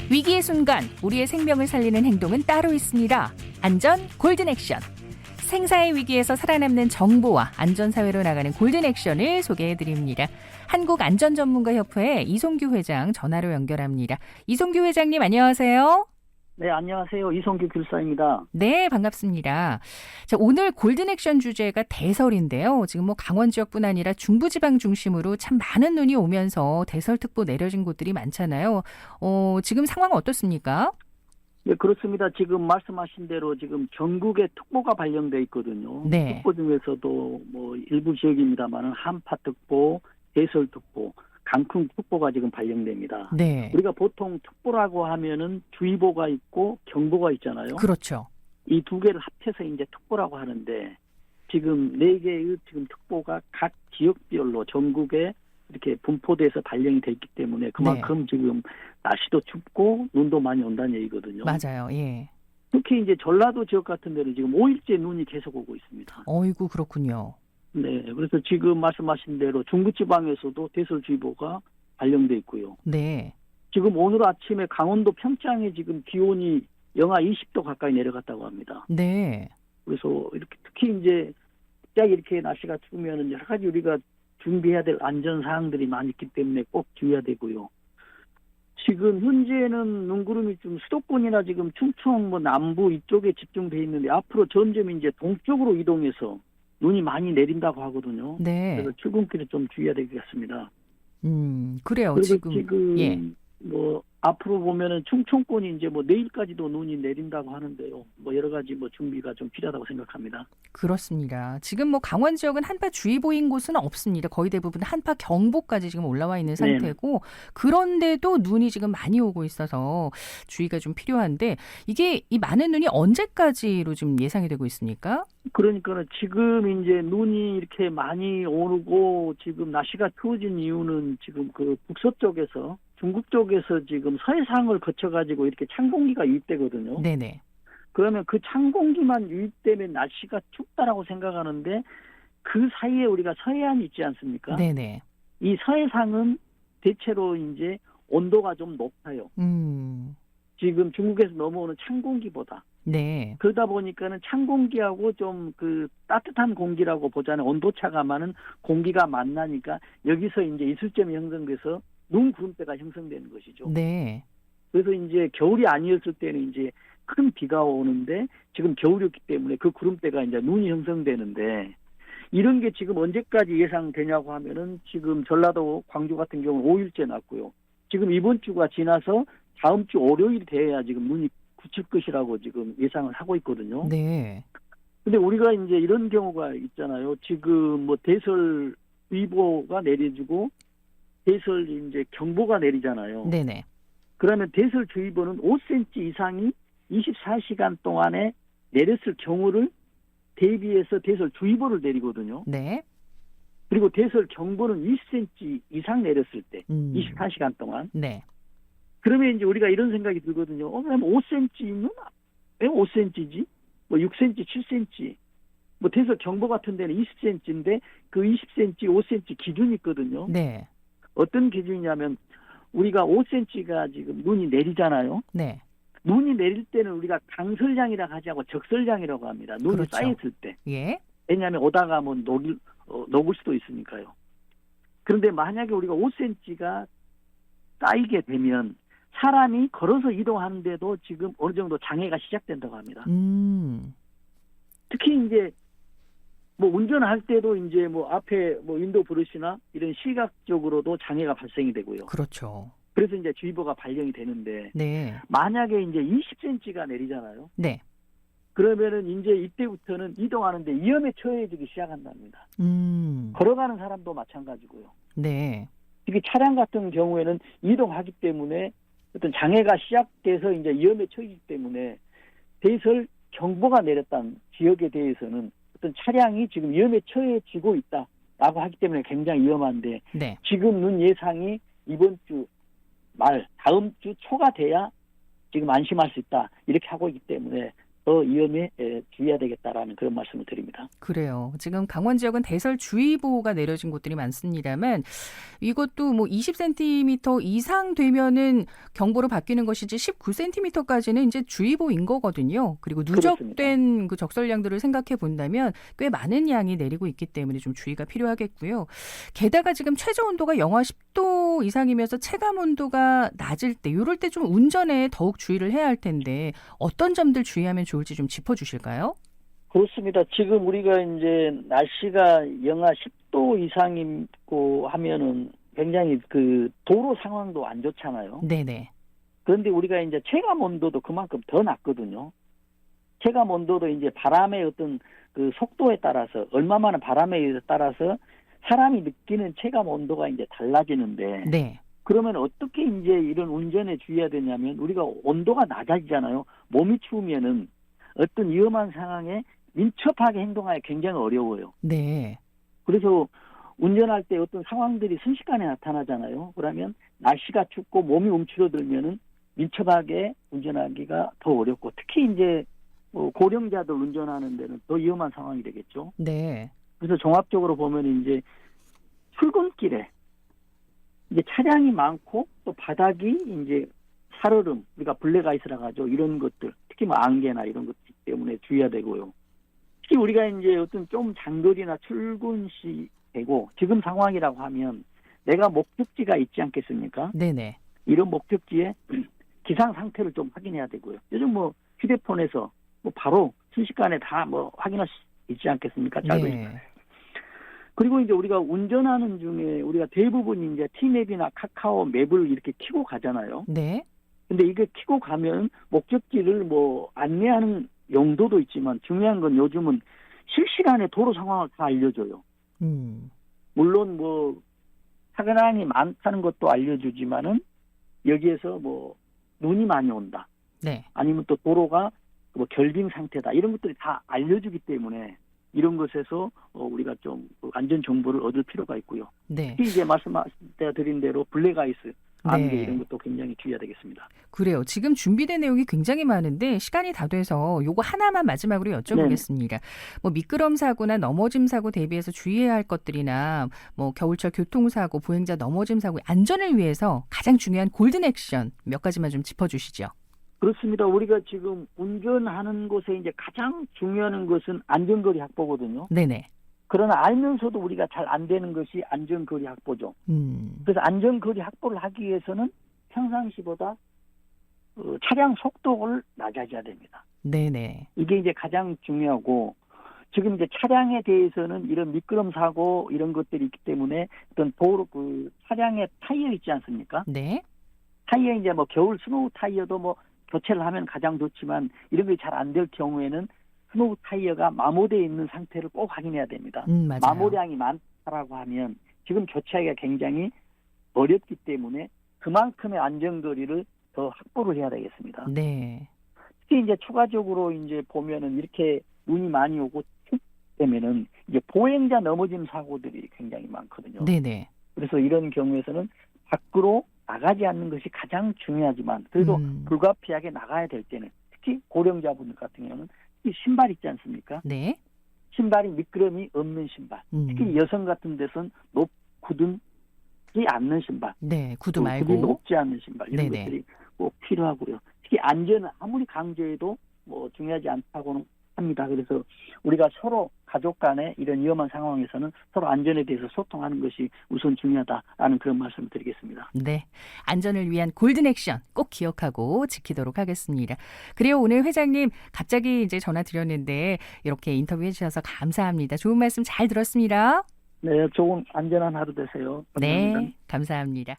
위기의 순간 우리의 생명을 살리는 행동은 따로 있습니다. 안전 골든 액션. 생사의 위기에서 살아남는 정보와 안전사회로 나가는 골든 액션을 소개해드립니다. 한국안전전문가협회 이송규 회장 전화로 연결합니다. 이송규 회장님 안녕하세요. 네, 안녕하세요. 이송규 교사입니다. 네, 반갑습니다. 자, 오늘 골든 액션 주제가 대설인데요. 지금 강원 지역뿐 아니라 중부지방 중심으로 참 많은 눈이 오면서 대설특보 내려진 곳들이 많잖아요. 지금 상황 어떻습니까? 네, 그렇습니다. 지금 말씀하신 대로 지금 전국에 특보가 발령돼 있거든요. 네. 특보 중에서도 일부 지역입니다만은 한파특보, 대설특보, 강풍특보가 지금 발령됩니다. 네. 우리가 보통 특보라고 하면은 주의보가 있고 경보가 있잖아요. 그렇죠. 이 두 개를 합해서 이제 특보라고 하는데 지금 4개의 지금 특보가 각 지역별로 전국에 이렇게 분포돼서 발령이 돼 있기 때문에 그만큼 네. 지금 날씨도 춥고 눈도 많이 온다는 얘기거든요. 맞아요. 예. 특히 이제 전라도 지역 같은 데는 지금 5일째 눈이 계속 오고 있습니다. 어이구 그렇군요. 네, 그래서 지금 말씀하신 대로 중부지방에서도 대설주의보가 발령돼 있고요. 네. 지금 오늘 아침에 강원도 평창에 지금 기온이 영하 20도 가까이 내려갔다고 합니다. 네. 그래서 이렇게 특히 이제 갑자기 이렇게 날씨가 추우면 여러 가지 우리가 준비해야 될 안전 사항들이 많이 있기 때문에 꼭 주의해야 되고요. 지금 현재는 눈구름이 좀 수도권이나 지금 충청 남부 이쪽에 집중돼 있는데 앞으로 점점 이제 동쪽으로 이동해서 눈이 많이 내린다고 하거든요. 네. 그래서 출근길에 좀 주의해야 되겠습니다. 그래요. 그리고 지금 예. 앞으로 보면은 충청권이 이제 내일까지도 눈이 내린다고 하는데요. 여러 가지 준비가 좀 필요하다고 생각합니다. 그렇습니다. 지금 강원 지역은 한파주의보인 곳은 없습니다. 거의 대부분 한파경보까지 지금 올라와 있는 상태고 네네. 그런데도 눈이 지금 많이 오고 있어서 주의가 좀 필요한데 이게 이 많은 눈이 언제까지로 지금 예상이 되고 있습니까? 그러니까 지금 이제 눈이 이렇게 많이 오고 지금 날씨가 추워진 이유는 지금 그 북서쪽에서 중국 쪽에서 지금 서해상을 거쳐가지고 이렇게 찬 공기가 유입되거든요. 네네. 그러면 그 찬 공기만 유입되면 날씨가 춥다라고 생각하는데 그 사이에 우리가 서해안이 있지 않습니까? 네네. 이 서해상은 대체로 이제 온도가 좀 높아요. 지금 중국에서 넘어오는 찬 공기보다. 네. 그러다 보니까는 찬 공기하고 좀 그 따뜻한 공기라고 보자는 온도차가 많은 공기가 만나니까 여기서 이제 이슬점이 형성돼서 눈 구름대가 형성되는 것이죠. 네. 그래서 이제 겨울이 아니었을 때는 이제 큰 비가 오는데 지금 겨울이었기 때문에 그 구름대가 이제 눈이 형성되는데 이런 게 지금 언제까지 예상되냐고 하면은 지금 전라도 광주 같은 경우는 5일째 났고요. 지금 이번 주가 지나서 다음 주 월요일이 돼야 지금 눈이 굳힐 것이라고 지금 예상을 하고 있거든요. 네. 근데 우리가 이제 이런 경우가 있잖아요. 지금 대설위보가 내려지고 대설 이제 경보가 내리잖아요. 네네. 그러면 대설주의보는 5cm 이상이 24시간 동안에 내렸을 경우를 대비해서 대설주의보를 내리거든요. 네. 그리고 대설경보는 20cm 이상 내렸을 때 24시간 동안. 네. 그러면 이제 우리가 이런 생각이 들거든요. 그럼 5cm는 왜 5cm지? 6cm, 7cm. 대설경보 같은 데는 20cm인데 그 20cm, 5cm 기준이 있거든요. 네. 어떤 기준이냐면 우리가 5cm가 지금 눈이 내리잖아요. 네. 눈이 내릴 때는 우리가 강설량이라고 하지 않고 적설량이라고 합니다. 눈이 그렇죠. 쌓였을 때. 예. 왜냐하면 오다가 녹을 수도 있으니까요. 그런데 만약에 우리가 5cm가 쌓이게 되면 사람이 걸어서 이동하는데도 지금 어느 정도 장애가 시작된다고 합니다. 특히 이제 운전할 때도 이제 앞에 인도 브러시나 이런 시각적으로도 장애가 발생이 되고요. 그렇죠. 그래서 이제 주의보가 발령이 되는데 네. 만약에 이제 20cm가 내리잖아요. 네. 그러면은 이제 이때부터는 이동하는데 위험에 처해지기 시작한답니다. 걸어가는 사람도 마찬가지고요. 네. 특히 차량 같은 경우에는 이동하기 때문에 어떤 장애가 시작돼서 이제 위험에 처해지기 때문에 대설 경보가 내렸던 지역에 대해서는 어떤 차량이 지금 위험에 처해지고 있다라고 하기 때문에 굉장히 위험한데 네. 지금 눈 예상이 이번 주 말, 다음 주 초가 돼야 지금 안심할 수 있다 이렇게 하고 있기 때문에 더 위험에 주의해야 되겠다라는 그런 말씀을 드립니다. 그래요. 지금 강원 지역은 대설주의보가 내려진 곳들이 많습니다만 이것도 뭐 20cm 이상 되면은 경보로 바뀌는 것이지 19cm까지는 이제 주의보인 거거든요. 그리고 누적된 그 적설량들을 생각해 본다면 꽤 많은 양이 내리고 있기 때문에 좀 주의가 필요하겠고요. 게다가 지금 최저 온도가 영하 10도 이상이면서 체감 온도가 낮을 때 이럴 때 좀 운전에 더욱 주의를 해야 할 텐데 어떤 점들 주의하면 좋을지 좀 짚어주실까요? 그렇습니다. 지금 우리가 이제 날씨가 영하 10도 이상이고 하면은 굉장히 그 도로 상황도 안 좋잖아요. 네네. 그런데 우리가 이제 체감 온도도 그만큼 더 낮거든요. 체감 온도도 이제 바람의 어떤 그 속도에 따라서 얼마만한 바람에 따라서 사람이 느끼는 체감 온도가 이제 달라지는데 네. 그러면 어떻게 이제 이런 운전에 주의해야 되냐면 우리가 온도가 낮아지잖아요. 몸이 추우면은 어떤 위험한 상황에 민첩하게 행동하기 굉장히 어려워요. 네. 그래서 운전할 때 어떤 상황들이 순식간에 나타나잖아요. 그러면 날씨가 춥고 몸이 움츠러들면은 민첩하게 운전하기가 더 어렵고 특히 이제 고령자들 운전하는 데는 더 위험한 상황이 되겠죠. 네. 그래서 종합적으로 보면 이제 출근길에 이제 차량이 많고 또 바닥이 이제 살얼음, 우리가 블랙아이스라고 하죠. 이런 것들, 특히 뭐 안개나 이런 것들 때문에 주의해야 되고요. 특히 우리가 이제 어떤 좀 장거리나 출근 시 되고 지금 상황이라고 하면 내가 목적지가 있지 않겠습니까? 네네. 이런 목적지에 기상 상태를 좀 확인해야 되고요. 요즘 뭐 휴대폰에서 뭐 바로 순식간에 다 뭐 확인할 수 있지 않겠습니까? 네. 그리고 이제 우리가 운전하는 중에 우리가 대부분 이제 티맵이나 카카오 맵을 이렇게 켜고 가잖아요. 네. 근데 이게 켜고 가면 목적지를 뭐 안내하는 용도도 있지만 중요한 건 요즘은 실시간에 도로 상황을 다 알려줘요. 물론 뭐 차량이 많다는 것도 알려주지만은 여기에서 뭐 눈이 많이 온다. 네. 아니면 또 도로가 뭐 결빙 상태다. 이런 것들이 다 알려주기 때문에 이런 것에서 우리가 좀 안전 정보를 얻을 필요가 있고요. 네. 특히 이제 말씀드린 대로 블랙아이스, 안개 네. 이런 것도 굉장히 주의해야 되겠습니다. 그래요. 지금 준비된 내용이 굉장히 많은데 시간이 다 돼서 요거 하나만 마지막으로 여쭤보겠습니다. 뭐 미끄럼 사고나 넘어짐 사고 대비해서 주의해야 할 것들이나 뭐 겨울철 교통사고, 보행자 넘어짐 사고 안전을 위해서 가장 중요한 골든 액션 몇 가지만 좀 짚어주시죠. 그렇습니다. 우리가 지금 운전하는 곳에 이제 가장 중요한 것은 안전거리 확보거든요. 네네. 그러나 알면서도 우리가 잘 안 되는 것이 안전거리 확보죠. 그래서 안전거리 확보를 하기 위해서는 평상시보다 차량 속도를 낮아져야 됩니다. 네네. 이게 이제 가장 중요하고 지금 이제 차량에 대해서는 이런 미끄럼 사고 이런 것들이 있기 때문에 어떤 도로 그 차량의 타이어 있지 않습니까? 네. 타이어 이제 뭐 겨울 스노우 타이어도 뭐 교체를 하면 가장 좋지만 이런 게 잘 안 될 경우에는 스노우 타이어가 마모되어 있는 상태를 꼭 확인해야 됩니다. 맞아요. 마모량이 많다라고 하면 지금 교체하기가 굉장히 어렵기 때문에 그만큼의 안전거리를 더 확보를 해야 되겠습니다. 네. 특히 이제 추가적으로 이제 보면은 이렇게 눈이 많이 오고 춥다면은 이제 보행자 넘어짐 사고들이 굉장히 많거든요. 네네. 그래서 이런 경우에서는 밖으로 나가지 않는 것이 가장 중요하지만 그래도 불가피하게 나가야 될 때는 특히 고령자분들 같은 경우는 신발 있지 않습니까? 네. 신발이 미끄럼이 없는 신발. 특히 여성 같은 데서는 굳지 않는 신발. 네. 구두 굽이 말고. 높지 않는 신발. 이런 네네. 것들이 꼭 필요하고요. 특히 안전은 아무리 강조해도 뭐 중요하지 않다고는 합니다. 그래서 우리가 서로 가족 간에 이런 위험한 상황에서는 서로 안전에 대해서 소통하는 것이 우선 중요하다라는 그런 말씀을 드리겠습니다. 네. 안전을 위한 골든 액션 꼭 기억하고 지키도록 하겠습니다. 그래요. 오늘 회장님 갑자기 이제 전화 드렸는데 이렇게 인터뷰해 주셔서 감사합니다. 좋은 말씀 잘 들었습니다. 네, 좋은 안전한 하루 되세요. 감사합니다. 네. 감사합니다.